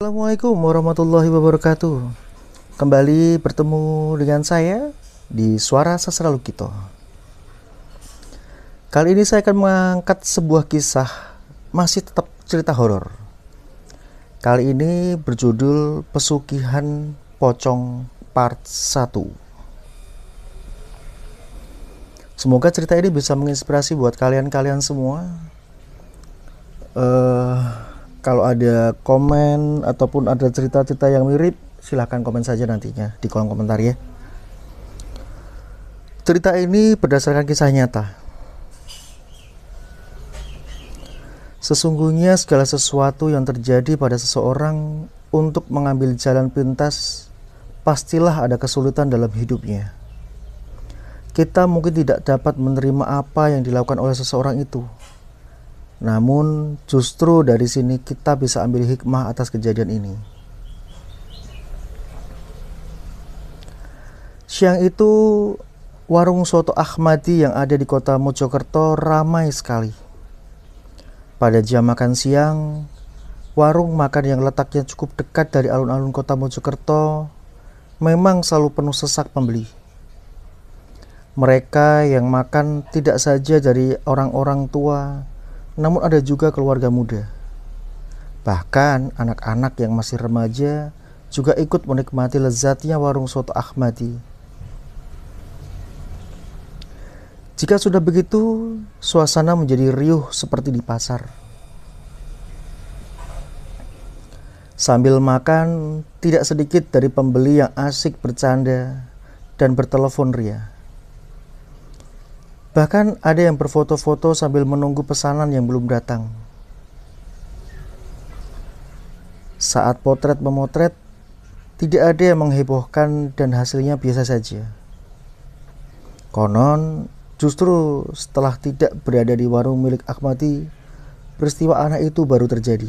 Assalamualaikum warahmatullahi wabarakatuh. Kembali bertemu dengan saya di Suara Sastra Lukito. Kali ini saya akan mengangkat sebuah kisah masih tetap cerita horor. Kali ini berjudul Pesugihan Pocong Part 1. Semoga cerita ini bisa menginspirasi buat kalian semua. Kalau ada komen ataupun ada cerita-cerita yang mirip, silahkan komen saja nantinya di kolom komentar ya. Cerita ini berdasarkan kisah nyata. Sesungguhnya segala sesuatu yang terjadi pada seseorang untuk mengambil jalan pintas, pastilah ada kesulitan dalam hidupnya. Kita mungkin tidak dapat menerima apa yang dilakukan oleh seseorang itu. Namun justru dari sini kita bisa ambil hikmah atas kejadian ini. Siang itu warung soto Ahmadi yang ada di kota Mojokerto ramai sekali. Pada jam makan siang, warung makan yang letaknya cukup dekat dari alun-alun kota Mojokerto memang selalu penuh sesak pembeli. Mereka yang makan tidak saja dari orang-orang tua, namun ada juga keluarga muda. Bahkan anak-anak yang masih remaja juga ikut menikmati lezatnya warung soto Ahmadi. Jika sudah begitu, suasana menjadi riuh seperti di pasar. Sambil makan, tidak sedikit dari pembeli yang asik bercanda dan bertelepon ria. Bahkan ada yang berfoto-foto sambil menunggu pesanan yang belum datang. Saat potret memotret, tidak ada yang menghebohkan dan hasilnya biasa saja. Konon, justru setelah tidak berada di warung milik Ahmadi, peristiwa aneh itu baru terjadi.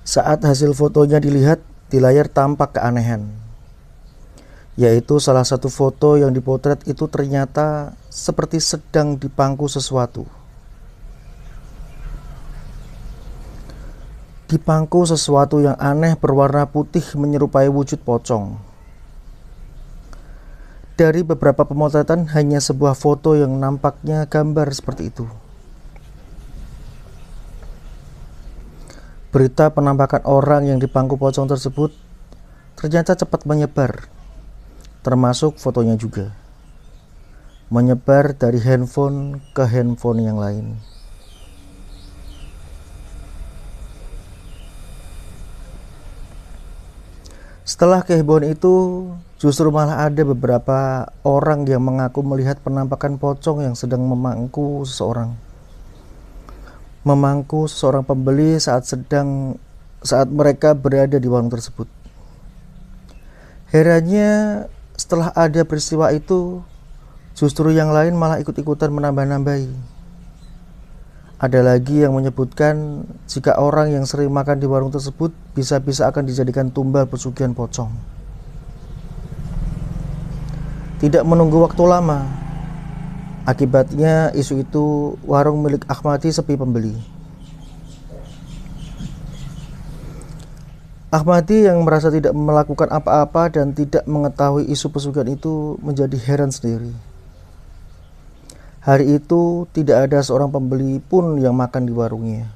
Saat hasil fotonya dilihat, di layar tampak keanehan. Yaitu salah satu foto yang dipotret itu ternyata seperti sedang dipangku sesuatu. Dipangku sesuatu yang aneh berwarna putih menyerupai wujud pocong. Dari beberapa pemotretan hanya sebuah foto yang nampaknya gambar seperti itu. Berita penampakan orang yang dipangku pocong tersebut ternyata cepat menyebar. Termasuk fotonya juga menyebar dari handphone ke handphone yang lain. Setelah kehebohan itu, justru malah ada beberapa orang yang mengaku melihat penampakan pocong yang sedang memangku seseorang pembeli saat mereka berada di warung tersebut. Herannya, setelah ada peristiwa itu, justru yang lain malah ikut-ikutan menambah-nambahi. Ada lagi yang menyebutkan jika orang yang sering makan di warung tersebut bisa-bisa akan dijadikan tumbal pesugihan pocong. Tidak menunggu waktu lama, akibatnya isu itu warung milik Ahmadi sepi pembeli. Ahmadi yang merasa tidak melakukan apa-apa dan tidak mengetahui isu pesugihan itu menjadi heran sendiri. Hari itu tidak ada seorang pembeli pun yang makan di warungnya.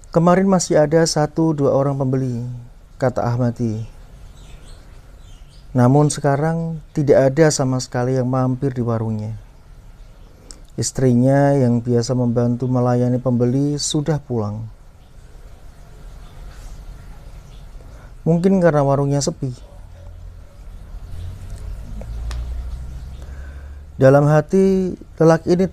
Kemarin masih ada 1-2 orang pembeli, kata Ahmadi. Namun sekarang tidak ada sama sekali yang mampir di warungnya. Istrinya yang biasa membantu melayani pembeli sudah pulang. Mungkin karena warungnya sepi. Dalam hati lelaki ini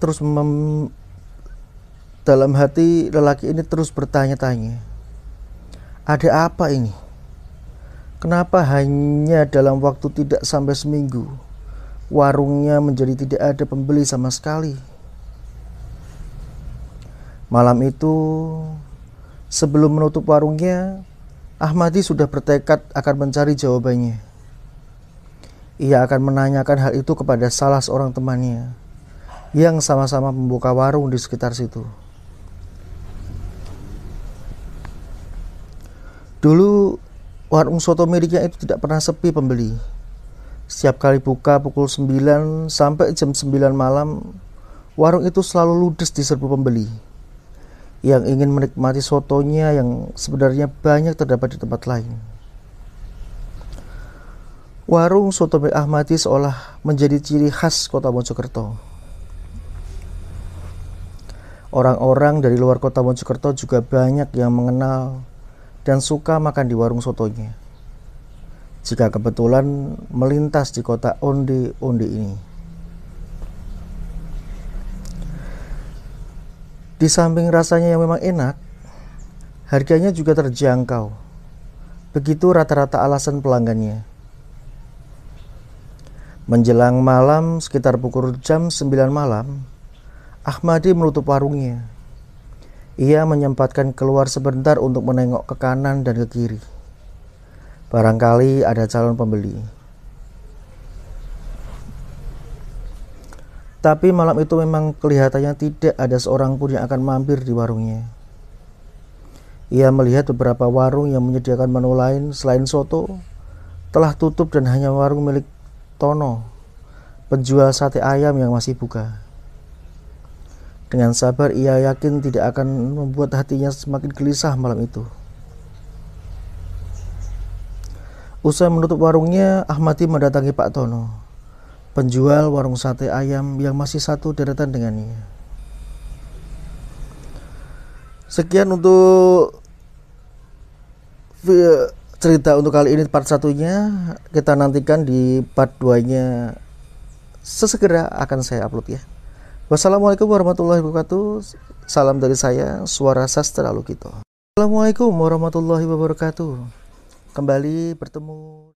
terus bertanya-tanya. Ada apa ini? Kenapa hanya dalam waktu tidak sampai seminggu warungnya menjadi tidak ada pembeli sama sekali? Malam itu, sebelum menutup warungnya, Ahmadi sudah bertekad akan mencari jawabannya. Ia akan menanyakan hal itu kepada salah seorang temannya yang sama-sama membuka warung di sekitar situ. Dulu warung soto miliknya itu tidak pernah sepi pembeli. Setiap kali buka pukul 9 sampai jam 9 malam, warung itu selalu ludes diserbu pembeli yang ingin menikmati sotonya yang sebenarnya banyak terdapat di tempat lain. Warung soto milik Ahmadi seolah menjadi ciri khas kota Mojokerto. Orang-orang dari luar kota Mojokerto juga banyak yang mengenal dan suka makan di warung sotonya, jika kebetulan melintas di kota onde-onde ini. Di samping rasanya yang memang enak, harganya juga terjangkau. Begitu rata-rata alasan pelanggannya. Menjelang malam sekitar pukul jam 9 malam, Ahmadi menutup warungnya. Ia menyempatkan keluar sebentar untuk menengok ke kanan dan ke kiri. Barangkali ada calon pembeli. Tapi malam itu memang kelihatannya tidak ada seorang pun yang akan mampir di warungnya. Ia melihat beberapa warung yang menyediakan menu lain selain soto telah tutup dan hanya warung milik Tono, penjual sate ayam yang masih buka. Dengan sabar ia yakin tidak akan membuat hatinya semakin gelisah malam itu. Usai menutup warungnya, Ahmadi mendatangi Pak Tono, penjual warung sate ayam yang masih satu deretan dengannya. Sekian untuk cerita untuk kali ini, part 1-nya. Kita nantikan di part 2-nya sesegera akan saya upload ya. Wassalamualaikum warahmatullahi wabarakatuh. Salam dari saya, Suara Sastra Lukito. Assalamualaikum warahmatullahi wabarakatuh. Kembali bertemu